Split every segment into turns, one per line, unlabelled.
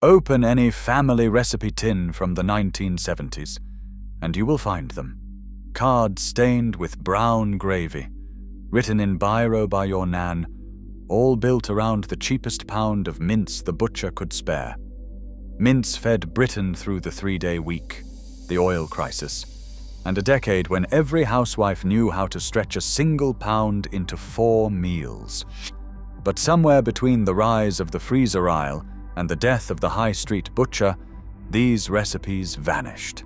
Open any family recipe tin from the 1970s, and you will find them. Cards stained with brown gravy, written in biro by your Nan, all built around the cheapest pound of mince the butcher could spare. Mince fed Britain through the 3-day week, the oil crisis, and a decade when every housewife knew how to stretch a single pound into 4 meals. But somewhere between the rise of the freezer aisle and the death of the high street butcher, these recipes vanished.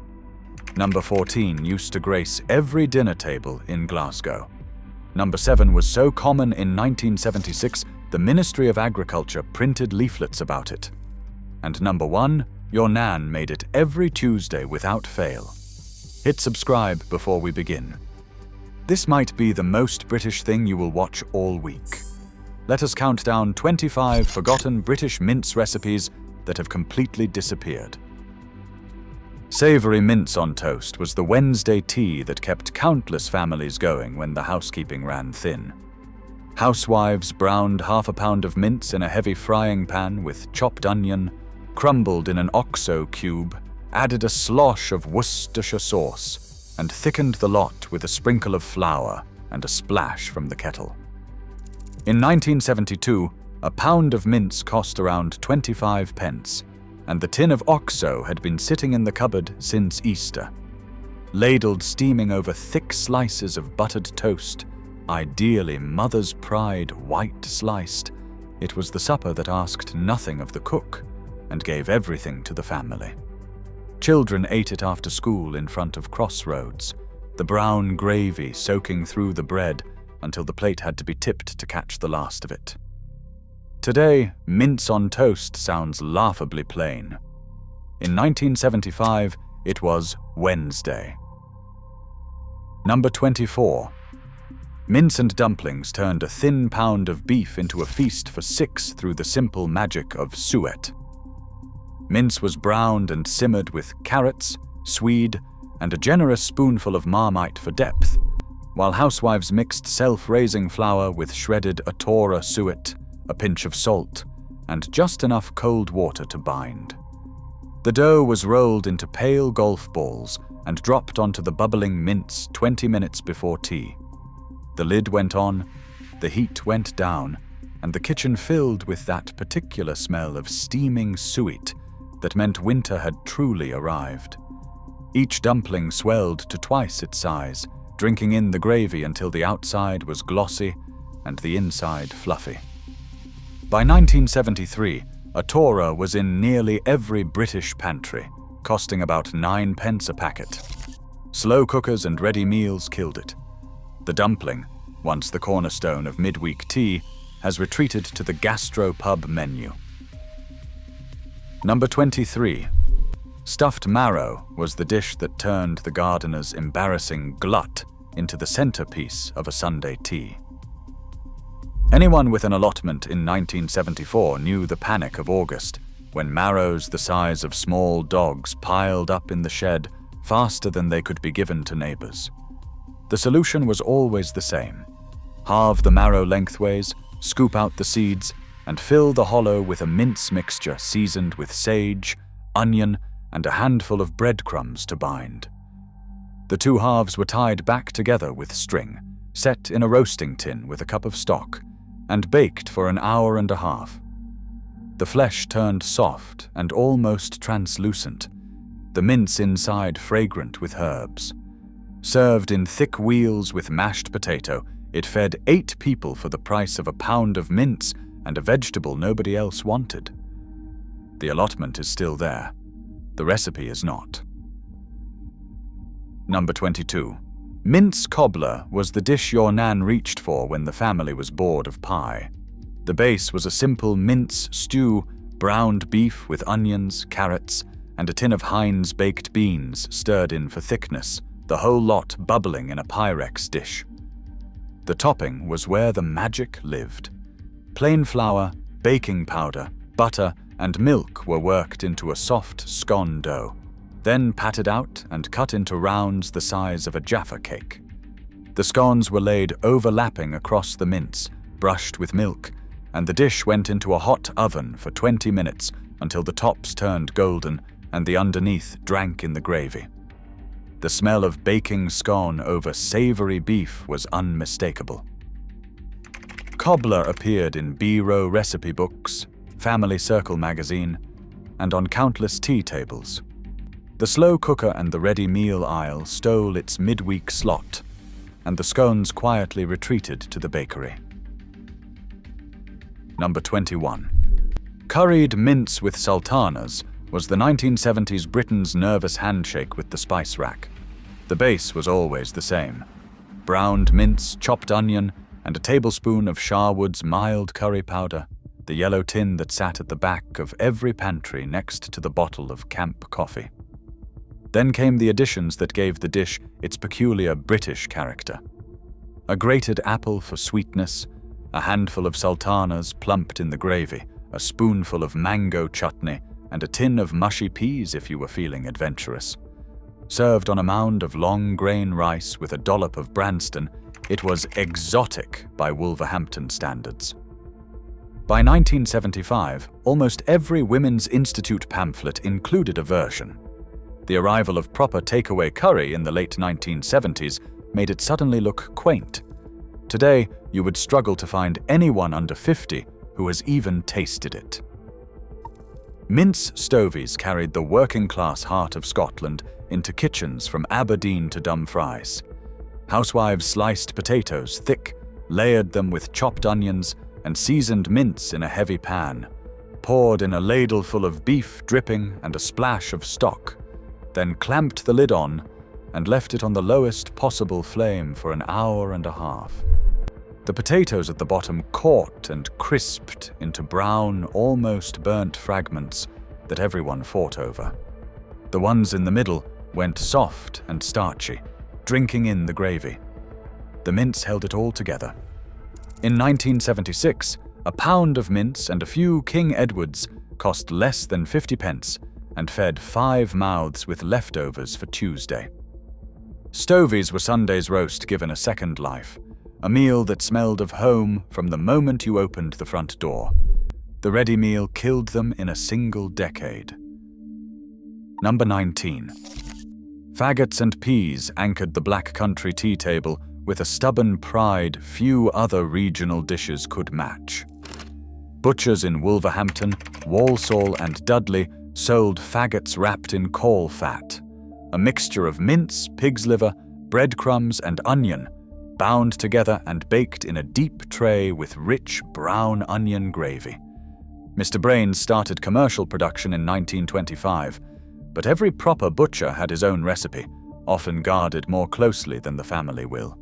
Number 14 used to grace every dinner table in Glasgow. Number 7 was so common in 1976, the Ministry of Agriculture printed leaflets about it. And number 1, your Nan made it every Tuesday without fail. Hit subscribe before we begin. This might be the most British thing you will watch all week. Let us count down 25 forgotten British mince recipes that have completely disappeared. Savory mince on toast was the Wednesday tea that kept countless families going when the housekeeping ran thin. Housewives browned half a pound of mince in a heavy frying pan with chopped onion, crumbled in an OXO cube, added a slosh of Worcestershire sauce, and thickened the lot with a sprinkle of flour and a splash from the kettle. In 1972, a pound of mince cost around 25 pence, and the tin of OXO had been sitting in the cupboard since Easter. Ladled steaming over thick slices of buttered toast, ideally mother's pride white sliced, it was the supper that asked nothing of the cook and gave everything to the family. Children ate it after school in front of Crossroads, the brown gravy soaking through the bread until the plate had to be tipped to catch the last of it. Today, mince on toast sounds laughably plain. In 1975, it was Wednesday. Number 24. Mince and dumplings turned a thin pound of beef into a feast for 6 through the simple magic of Suet. Mince was browned and simmered with carrots, swede, and a generous spoonful of Marmite for depth, while housewives mixed self-raising flour with shredded Atora suet, a pinch of salt, and just enough cold water to bind. The dough was rolled into pale golf balls and dropped onto the bubbling mince 20 minutes before tea. The lid went on, the heat went down, and the kitchen filled with that particular smell of steaming suet that meant winter had truly arrived. Each dumpling swelled to twice its size, drinking in the gravy until the outside was glossy and the inside fluffy. By 1973, Atora was in nearly every British pantry, costing about 9 pence a packet. Slow cookers and ready meals killed it. The dumpling, once the cornerstone of midweek tea, has retreated to the gastropub menu. Number 23. Stuffed marrow was the dish that turned the gardener's embarrassing glut into the centerpiece of a Sunday tea. Anyone with an allotment in 1974 knew the panic of August, when marrows the size of small dogs piled up in the shed faster than they could be given to neighbors. The solution was always the same. Halve the marrow lengthways, scoop out the seeds, and fill the hollow with a mince mixture seasoned with sage, onion, and a handful of breadcrumbs to bind. The 2 halves were tied back together with string, set in a roasting tin with a cup of stock, and baked for an hour and a half. The flesh turned soft and almost translucent, the mince inside fragrant with herbs. Served in thick wheels with mashed potato, it fed 8 people for the price of a pound of mince and a vegetable nobody else wanted. The allotment is still there. The recipe is not. Number 22. Mince cobbler was the dish your Nan reached for when the family was bored of pie. The base was a simple mince stew, browned beef with onions, carrots, and a tin of Heinz baked beans stirred in for thickness, the whole lot bubbling in a Pyrex dish. The topping was where the magic lived. Plain flour, baking powder, butter, and milk were worked into a soft scone dough, then patted out and cut into rounds the size of a Jaffa cake. The scones were laid overlapping across the mince, brushed with milk, and the dish went into a hot oven for 20 minutes until the tops turned golden and the underneath drank in the gravy. The smell of baking scone over savory beef was unmistakable. Cobbler appeared in B-row recipe books, Family Circle magazine, and on countless tea tables. The slow cooker and the ready meal aisle stole its midweek slot, and the scones quietly retreated to the bakery. Number 21. Curried mince with sultanas was the 1970s Britain's nervous handshake with the spice rack. The base was always the same: browned mince, chopped onion, and a tablespoon of Sharwood's mild curry powder, the yellow tin that sat at the back of every pantry next to the bottle of camp coffee. Then came the additions that gave the dish its peculiar British character. A grated apple for sweetness, a handful of sultanas plumped in the gravy, a spoonful of mango chutney, and a tin of mushy peas if you were feeling adventurous. Served on a mound of long-grain rice with a dollop of Branston, it was exotic by Wolverhampton standards. By 1975, almost every Women's Institute pamphlet included a version. The arrival of proper takeaway curry in the late 1970s made it suddenly look quaint. Today, you would struggle to find anyone under 50 who has even tasted it. Mince stovies carried the working-class heart of Scotland into kitchens from Aberdeen to Dumfries. Housewives sliced potatoes thick, layered them with chopped onions, and seasoned mince in a heavy pan, poured in a ladle full of beef dripping and a splash of stock, then clamped the lid on and left it on the lowest possible flame for an hour and a half. The potatoes at the bottom caught and crisped into brown, almost burnt fragments that everyone fought over. The ones in the middle went soft and starchy, drinking in the gravy. The mince held it all together. In 1976, a pound of mince and a few King Edwards cost less than 50 pence and fed 5 mouths with leftovers for Tuesday. Stovies were Sunday's roast given a second life, a meal that smelled of home from the moment you opened the front door. The ready meal killed them in a single decade. Number 19. Faggots and peas anchored the Black Country tea table with a stubborn pride few other regional dishes could match. Butchers in Wolverhampton, Walsall and Dudley sold faggots wrapped in caul fat, a mixture of mince, pig's liver, breadcrumbs and onion, bound together and baked in a deep tray with rich brown onion gravy. Mr. Brains started commercial production in 1925, but every proper butcher had his own recipe, often guarded more closely than the family will.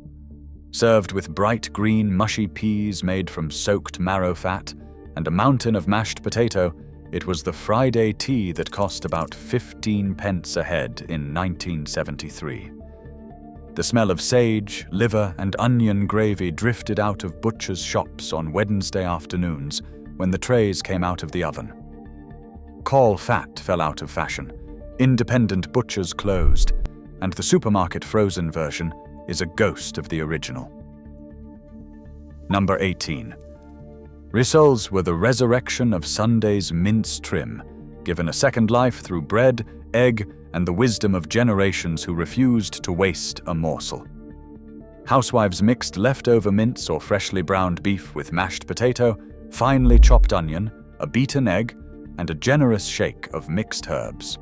Served with bright green mushy peas made from soaked marrow fat and a mountain of mashed potato, it was the Friday tea that cost about 15 pence a head in 1973. The smell of sage, liver, and onion gravy drifted out of butchers' shops on Wednesday afternoons when the trays came out of the oven. Caul fat fell out of fashion, independent butchers closed, and the supermarket frozen version is a ghost of the original. Number 18. Rissoles were the resurrection of Sunday's mince trim, given a second life through bread, egg, and the wisdom of generations who refused to waste a morsel. Housewives mixed leftover mince or freshly browned beef with mashed potato, finely chopped onion, a beaten egg, and a generous shake of mixed herbs.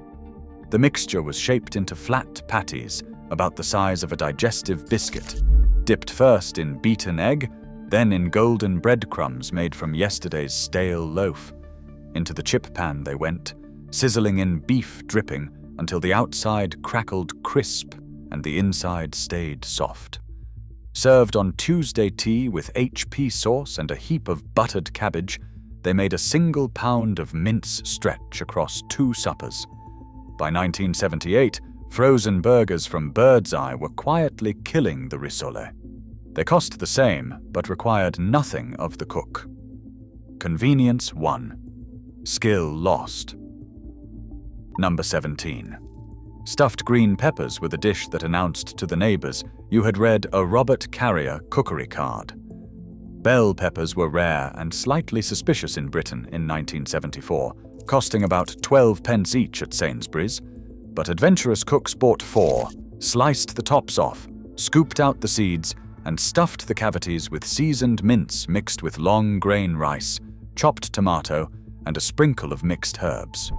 The mixture was shaped into flat patties about the size of a digestive biscuit, dipped first in beaten egg, then in golden breadcrumbs made from yesterday's stale loaf. Into the chip pan they went, sizzling in beef dripping until the outside crackled crisp and the inside stayed soft. Served on Tuesday tea with HP sauce and a heap of buttered cabbage, they made a single pound of mince stretch across 2 suppers. By 1978, frozen burgers from Bird's Eye were quietly killing the Rissoles. They cost the same, but required nothing of the cook. Convenience won. Skill lost. Number 17. Stuffed green peppers were the dish that announced to the neighbors you had read a Robert Carrier cookery card. Bell peppers were rare and slightly suspicious in Britain in 1974, costing about 12 pence each at Sainsbury's, but adventurous cooks bought 4, sliced the tops off, scooped out the seeds, and stuffed the cavities with seasoned mince mixed with long grain rice, chopped tomato, and a sprinkle of mixed herbs.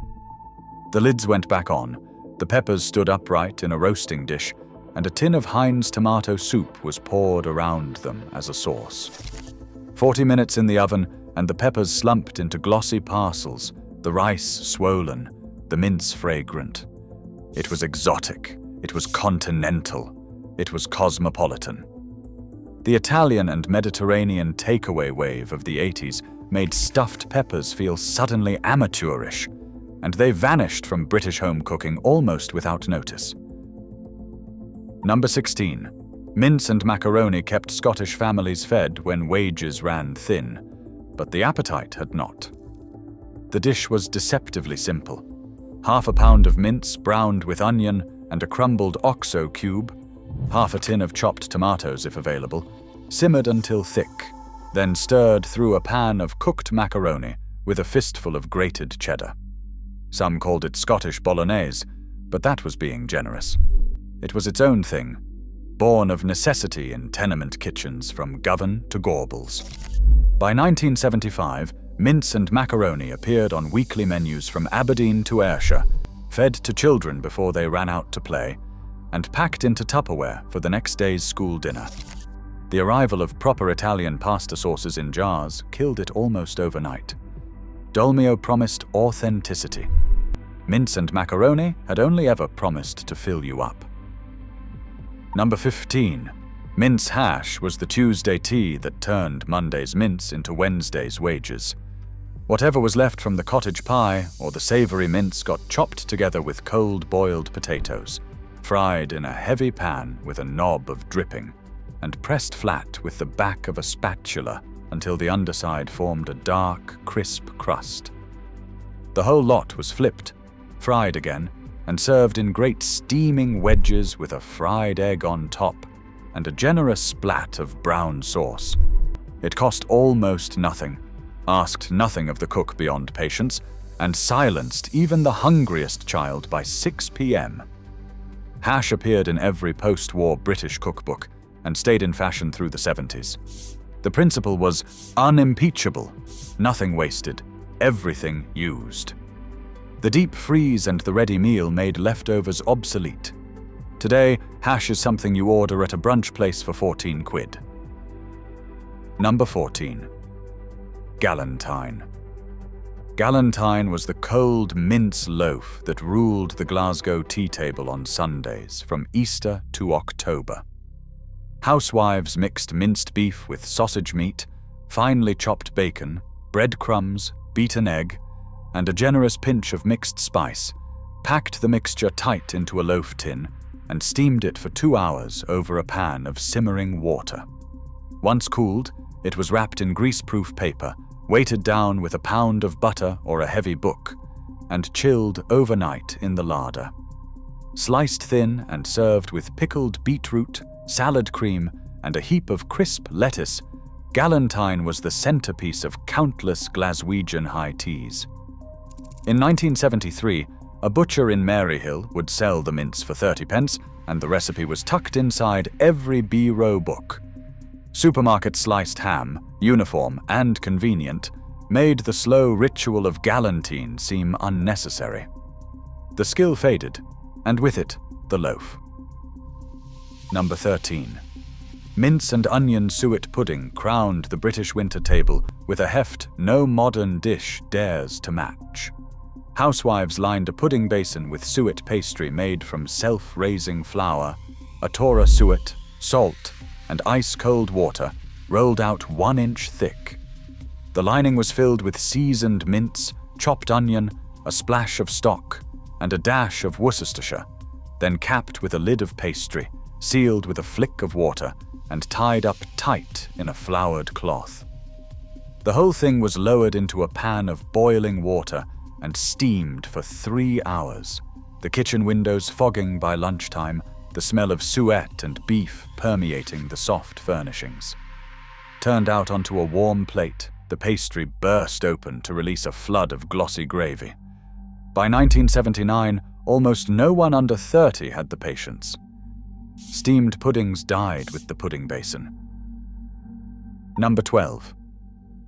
The lids went back on, the peppers stood upright in a roasting dish, and a tin of Heinz tomato soup was poured around them as a sauce. 40 minutes in the oven, and the peppers slumped into glossy parcels, the rice swollen, the mince fragrant. It was exotic, it was continental, it was cosmopolitan. The Italian and Mediterranean takeaway wave of the 80s made stuffed peppers feel suddenly amateurish, and they vanished from British home cooking almost without notice. Number 16. Mince and macaroni kept Scottish families fed when wages ran thin, but the appetite had not. The dish was deceptively simple. Half a pound of mince browned with onion and a crumbled oxo cube, half a tin of chopped tomatoes if available, simmered until thick, then stirred through a pan of cooked macaroni with a fistful of grated cheddar. Some called it Scottish bolognese, but that was being generous. It was its own thing, born of necessity in tenement kitchens from Govan to Gorbals. By 1975, mince and macaroni appeared on weekly menus from Aberdeen to Ayrshire, fed to children before they ran out to play, and packed into Tupperware for the next day's school dinner. The arrival of proper Italian pasta sauces in jars killed it almost overnight. Dolmio promised authenticity. Mince and macaroni had only ever promised to fill you up. Number 15. Mince hash was the Tuesday tea that turned Monday's mince into Wednesday's wages. Whatever was left from the cottage pie or the savory mince got chopped together with cold boiled potatoes, fried in a heavy pan with a knob of dripping, and pressed flat with the back of a spatula until the underside formed a dark, crisp crust. The whole lot was flipped, fried again, and served in great steaming wedges with a fried egg on top and a generous splat of brown sauce. It cost almost nothing, asked nothing of the cook beyond patience, and silenced even the hungriest child by 6 p.m. Hash appeared in every post-war British cookbook and stayed in fashion through the 70s. The principle was unimpeachable, nothing wasted, everything used. The deep freeze and the ready meal made leftovers obsolete. Today, hash is something you order at a brunch place for 14 quid. Number 14. Gallentine. Gallentine was the cold mince loaf that ruled the Glasgow tea table on Sundays from Easter to October. Housewives mixed minced beef with sausage meat, finely chopped bacon, breadcrumbs, beaten egg, and a generous pinch of mixed spice, packed the mixture tight into a loaf tin, and steamed it for 2 hours over a pan of simmering water. Once cooled, it was wrapped in greaseproof paper, weighted down with a pound of butter or a heavy book, and chilled overnight in the larder. Sliced thin and served with pickled beetroot, salad cream, and a heap of crisp lettuce, Gallentine was the centerpiece of countless Glaswegian high teas. In 1973, a butcher in Maryhill would sell the mince for 30 pence, and the recipe was tucked inside every B-row book. Supermarket sliced ham, uniform and convenient, made the slow ritual of Gallentine seem unnecessary. The skill faded, and with it, the loaf. Number 13. Mince and onion suet pudding crowned the British winter table with a heft no modern dish dares to match. Housewives lined a pudding basin with suet pastry made from self-raising flour, a Tora suet, salt, and ice-cold water rolled out 1 inch thick. The lining was filled with seasoned mince, chopped onion, a splash of stock, and a dash of Worcestershire, then capped with a lid of pastry, sealed with a flick of water, and tied up tight in a floured cloth. The whole thing was lowered into a pan of boiling water and steamed for 3 hours, the kitchen windows fogging by lunchtime, the smell of suet and beef permeating the soft furnishings. Turned out onto a warm plate, the pastry burst open to release a flood of glossy gravy. By 1979, almost no one under 30 had the patience. Steamed puddings died with the pudding basin. Number 12.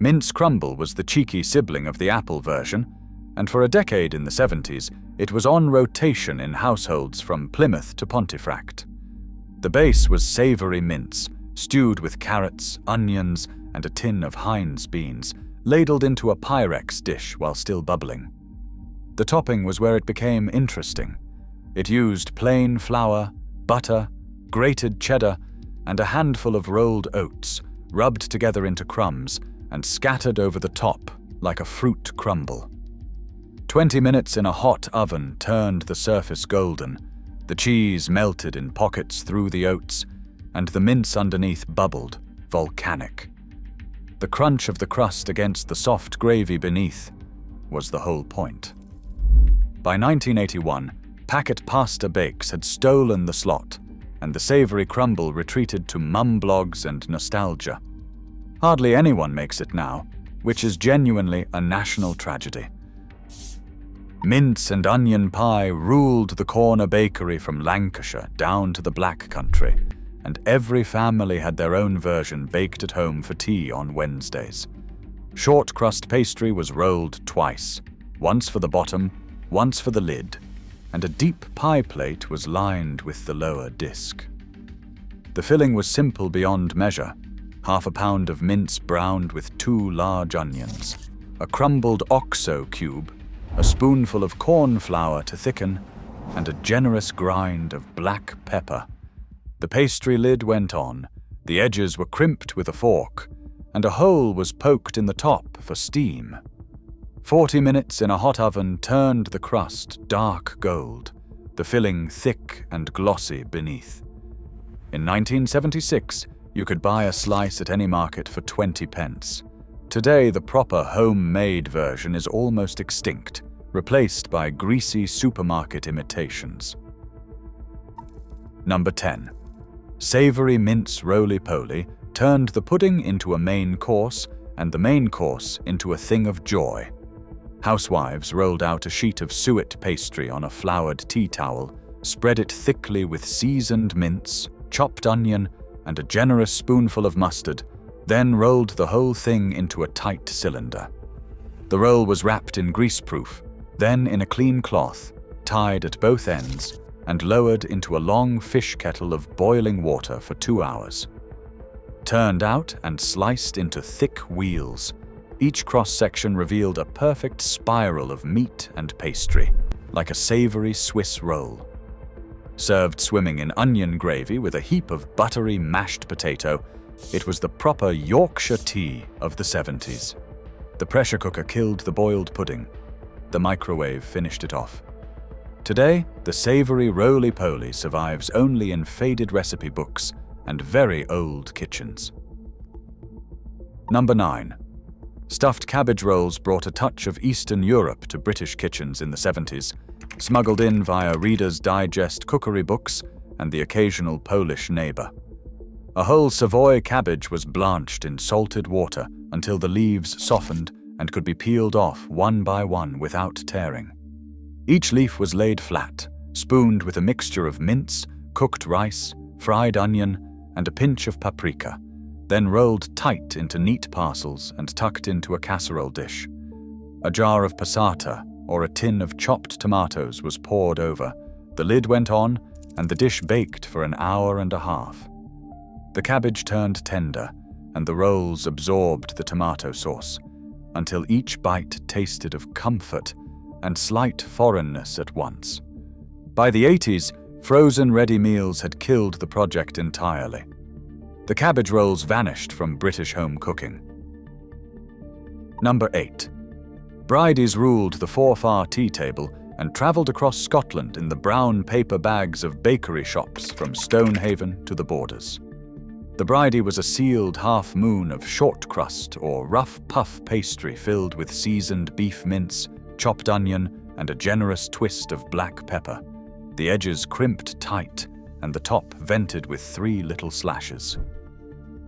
Mince crumble was the cheeky sibling of the apple version, and for a decade in the 70s, it was on rotation in households from Plymouth to Pontefract. The base was savory mince, stewed with carrots, onions, and a tin of Heinz beans, ladled into a Pyrex dish while still bubbling. The topping was where it became interesting. It used plain flour, butter, grated cheddar, and a handful of rolled oats, rubbed together into crumbs and scattered over the top like a fruit crumble. 20 minutes in a hot oven turned the surface golden, the cheese melted in pockets through the oats, and the mince underneath bubbled, volcanic. The crunch of the crust against the soft gravy beneath was the whole point. By 1981, packet pasta bakes had stolen the slot, and the savory crumble retreated to mum blogs and nostalgia. Hardly anyone makes it now, which is genuinely a national tragedy. Mince and onion pie ruled the corner bakery from Lancashire down to the Black Country, and every family had their own version baked at home for tea on Wednesdays. Short crust pastry was rolled twice, once for the bottom, once for the lid, and a deep pie plate was lined with the lower disc. The filling was simple beyond measure: half a pound of mince browned with 2 large onions, a crumbled oxo cube, a spoonful of corn flour to thicken, and a generous grind of black pepper. The pastry lid went on, the edges were crimped with a fork, and a hole was poked in the top for steam. 40 minutes in a hot oven turned the crust dark gold, the filling thick and glossy beneath. In 1976, you could buy a slice at any market for 20 pence. Today, the proper homemade version is almost extinct, replaced by greasy supermarket imitations. Number 10. Savory mince roly-poly turned the pudding into a main course and the main course into a thing of joy. Housewives rolled out a sheet of suet pastry on a floured tea towel, spread it thickly with seasoned mince, chopped onion, and a generous spoonful of mustard, then rolled the whole thing into a tight cylinder. The roll was wrapped in greaseproof, then in a clean cloth, tied at both ends, and lowered into a long fish kettle of boiling water for 2 hours. Turned out and sliced into thick wheels, each cross-section revealed a perfect spiral of meat and pastry, like a savory Swiss roll. Served swimming in onion gravy with a heap of buttery mashed potato, it was the proper Yorkshire tea of the 70s. The pressure cooker killed the boiled pudding. The microwave finished it off. Today, the savory roly-poly survives only in faded recipe books and very old kitchens. Number 9. Stuffed cabbage rolls brought a touch of Eastern Europe to British kitchens in the 70s, smuggled in via Reader's Digest cookery books and the occasional Polish neighbor. A whole Savoy cabbage was blanched in salted water until the leaves softened and could be peeled off one by one without tearing. Each leaf was laid flat, spooned with a mixture of mince, cooked rice, fried onion, and a pinch of paprika, then rolled tight into neat parcels and tucked into a casserole dish. A jar of passata or a tin of chopped tomatoes was poured over, the lid went on, and the dish baked for an hour and a half. The cabbage turned tender, and the rolls absorbed the tomato sauce, until each bite tasted of comfort and slight foreignness at once. By the 80s, frozen ready meals had killed the project entirely. The cabbage rolls vanished from British home cooking. Number 8. Bridies ruled the forfar tea table and travelled across Scotland in the brown paper bags of bakery shops from Stonehaven to the borders. The Bridie was a sealed half-moon of short crust or rough puff pastry filled with seasoned beef mince, chopped onion, and a generous twist of black pepper, the edges crimped tight and the top vented with 3 little slashes.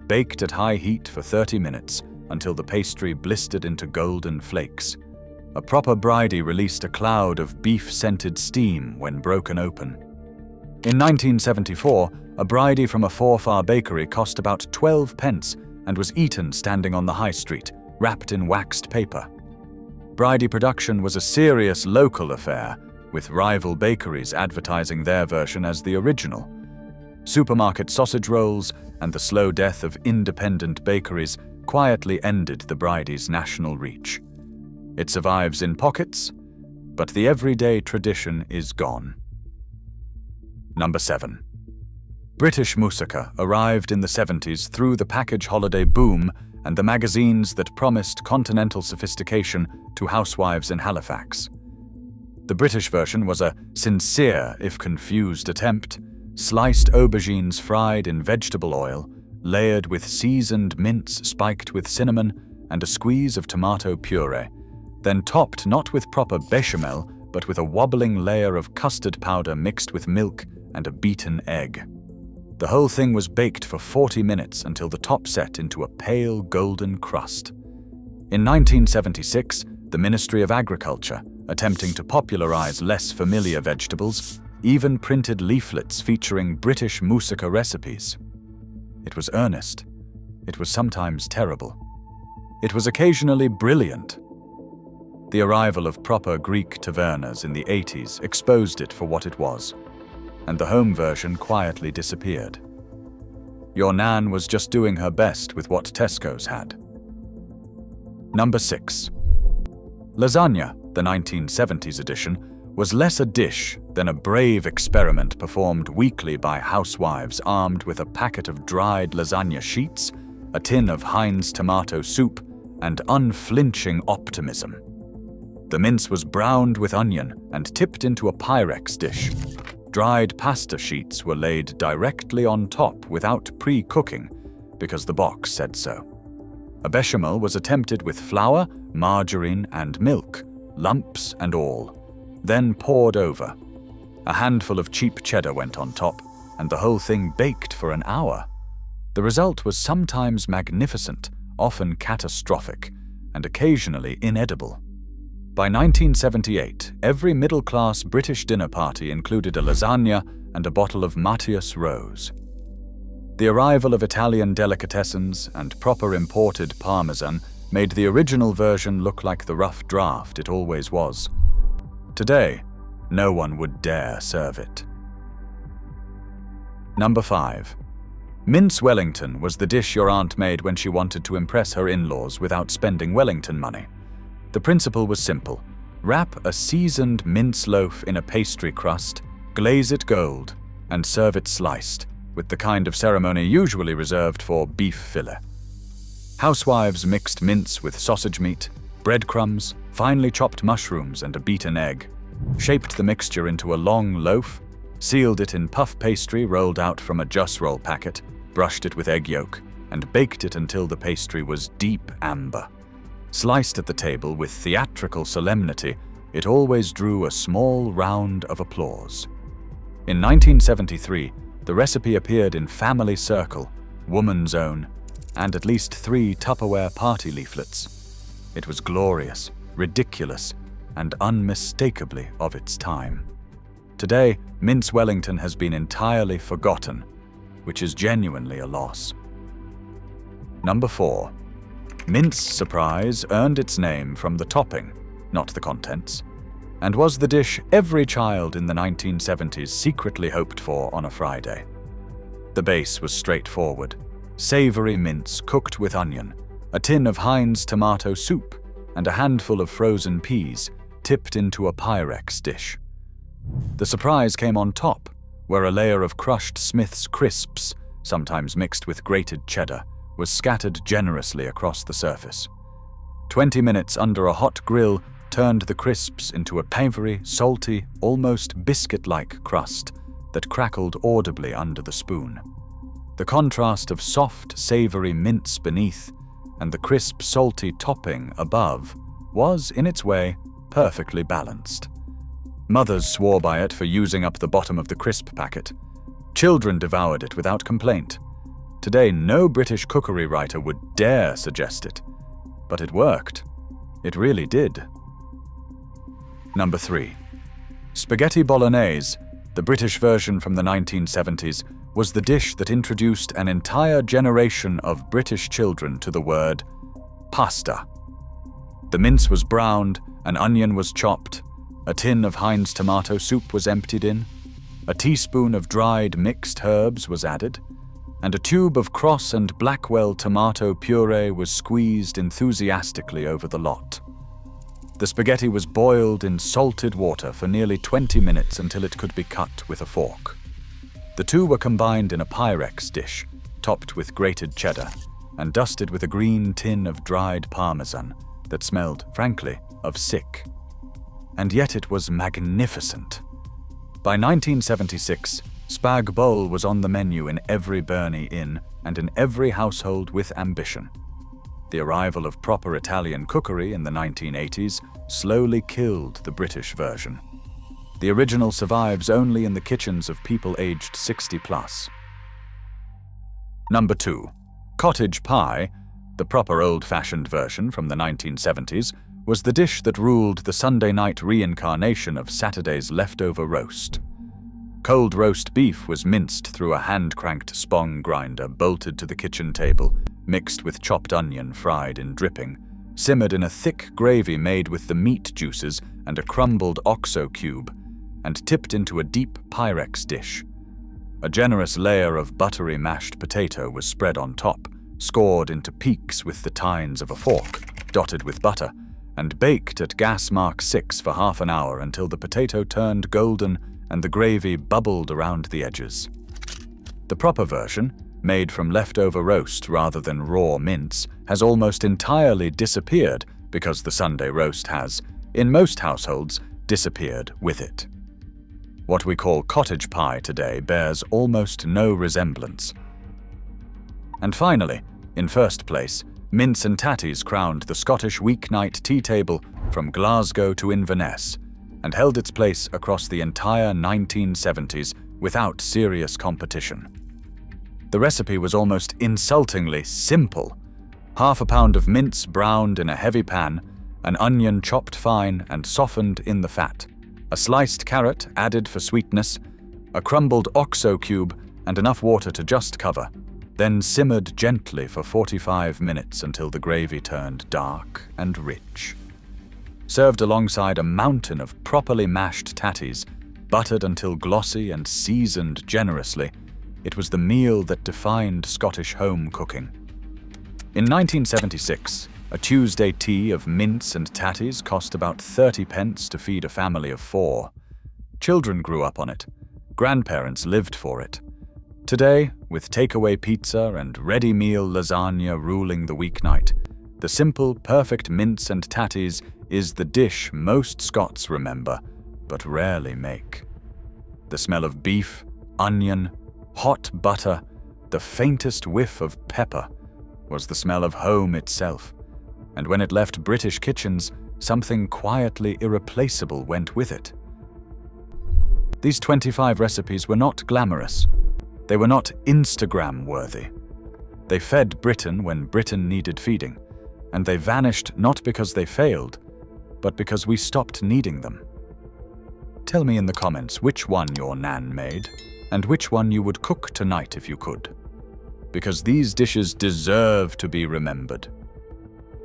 baked at high heat for 30 minutes until the pastry blistered into golden flakes. A proper Bridie released a cloud of beef-scented steam when broken open. In 1974, a Bridie from a Forfar bakery cost about 12 pence and was eaten standing on the high street, wrapped in waxed paper. Bridie production was a serious local affair, with rival bakeries advertising their version as the original. Supermarket sausage rolls and the slow death of independent bakeries quietly ended the Bridie's national reach. It survives in pockets, but the everyday tradition is gone. Number 7. British moussaka arrived in the 70s through the package holiday boom and the magazines that promised continental sophistication to housewives in Halifax. The British version was a sincere, if confused, attempt: sliced aubergines fried in vegetable oil, layered with seasoned mince spiked with cinnamon and a squeeze of tomato puree, then topped not with proper bechamel, but with a wobbling layer of custard powder mixed with milk and a beaten egg. The whole thing was baked for 40 minutes until the top set into a pale golden crust. In 1976, the Ministry of Agriculture, attempting to popularize less familiar vegetables, even printed leaflets featuring British moussaka recipes. It was earnest. It was sometimes terrible. It was occasionally brilliant. The arrival of proper Greek tavernas in the 80s exposed it for what it was, and the home version quietly disappeared. Your Nan was just doing her best with what Tesco's had. Number 6. Lasagna, the 1970s edition, was less a dish than a brave experiment performed weekly by housewives armed with a packet of dried lasagna sheets, a tin of Heinz tomato soup, and unflinching optimism. The mince was browned with onion and tipped into a Pyrex dish. Dried pasta sheets were laid directly on top without pre-cooking, because the box said so. A bechamel was attempted with flour, margarine, and milk, lumps and all, then poured over. A handful of cheap cheddar went on top, and the whole thing baked for an hour. The result was sometimes magnificent, often catastrophic, and occasionally inedible. By 1978, every middle-class British dinner party included a lasagna and a bottle of Matthias Rose. The arrival of Italian delicatessens and proper imported parmesan made the original version look like the rough draft it always was. Today, no one would dare serve it. Number 5. Mince Wellington was the dish your aunt made when she wanted to impress her in-laws without spending Wellington money. The principle was simple: wrap a seasoned mince loaf in a pastry crust, glaze it gold, and serve it sliced, with the kind of ceremony usually reserved for beef fillet. Housewives mixed mince with sausage meat, breadcrumbs, finely chopped mushrooms, and a beaten egg, shaped the mixture into a long loaf, sealed it in puff pastry rolled out from a Just Roll packet, brushed it with egg yolk, and baked it until the pastry was deep amber. Sliced at the table with theatrical solemnity, it always drew a small round of applause. In 1973, the recipe appeared in Family Circle, Woman's Own, and at least 3 Tupperware party leaflets. It was glorious, ridiculous, and unmistakably of its time. Today, Mince Wellington has been entirely forgotten, which is genuinely a loss. Number 4. Mince surprise earned its name from the topping, not the contents, and was the dish every child in the 1970s secretly hoped for on a Friday. The base was straightforward: savory mince cooked with onion, a tin of Heinz tomato soup, and a handful of frozen peas tipped into a Pyrex dish. The surprise came on top, where a layer of crushed Smith's crisps, sometimes mixed with grated cheddar, was scattered generously across the surface. 20 minutes under a hot grill turned the crisps into a savory, salty, almost biscuit-like crust that crackled audibly under the spoon. The contrast of soft, savory mince beneath and the crisp, salty topping above was, in its way, perfectly balanced. Mothers swore by it for using up the bottom of the crisp packet. Children devoured it without complaint. Today, no British cookery writer would dare suggest it. But it worked. It really did. Number 3. Spaghetti bolognese, the British version from the 1970s, was the dish that introduced an entire generation of British children to the word pasta. The mince was browned, an onion was chopped, a tin of Heinz tomato soup was emptied in, a teaspoon of dried mixed herbs was added, and a tube of Cross and Blackwell tomato puree was squeezed enthusiastically over the lot. The spaghetti was boiled in salted water for nearly 20 minutes until it could be cut with a fork. The two were combined in a Pyrex dish, topped with grated cheddar, and dusted with a green tin of dried parmesan that smelled, frankly, of sick. And yet it was magnificent. By 1976, spag bowl was on the menu in every Burney inn and in every household with ambition. The arrival of proper Italian cookery in the 1980s slowly killed the British version. The original survives only in the kitchens of people aged 60 plus. Number 2. Cottage pie, the proper old-fashioned version from the 1970s, was the dish that ruled the Sunday night reincarnation of Saturday's leftover roast. Cold roast beef was minced through a hand-cranked spong grinder bolted to the kitchen table, mixed with chopped onion fried in dripping, simmered in a thick gravy made with the meat juices and a crumbled oxo cube, and tipped into a deep Pyrex dish. A generous layer of buttery mashed potato was spread on top, scored into peaks with the tines of a fork, dotted with butter, and baked at gas mark 6 for half an hour until the potato turned golden and the gravy bubbled around the edges. The proper version, made from leftover roast rather than raw mince, has almost entirely disappeared because the Sunday roast has, in most households, disappeared with it. What we call cottage pie today bears almost no resemblance. And finally, in first place, mince and tatties crowned the Scottish weeknight tea table from Glasgow to Inverness, and held its place across the entire 1970s without serious competition. The recipe was almost insultingly simple. Half a pound of mince browned in a heavy pan, an onion chopped fine and softened in the fat, a sliced carrot added for sweetness, a crumbled oxo cube, and enough water to just cover, then simmered gently for 45 minutes until the gravy turned dark and rich. Served alongside a mountain of properly mashed tatties, buttered until glossy and seasoned generously, it was the meal that defined Scottish home cooking. In 1976, a Tuesday tea of mince and tatties cost about 30 pence to feed a family of 4. Children grew up on it. Grandparents lived for it. Today, with takeaway pizza and ready meal lasagna ruling the weeknight, the simple, perfect mince and tatties is the dish most Scots remember, but rarely make. The smell of beef, onion, hot butter, the faintest whiff of pepper, was the smell of home itself, and when it left British kitchens, something quietly irreplaceable went with it. These 25 recipes were not glamorous. They were not Instagram-worthy. They fed Britain when Britain needed feeding, and they vanished not because they failed, but because we stopped needing them. Tell me in the comments which one your Nan made, and which one you would cook tonight if you could. Because these dishes deserve to be remembered.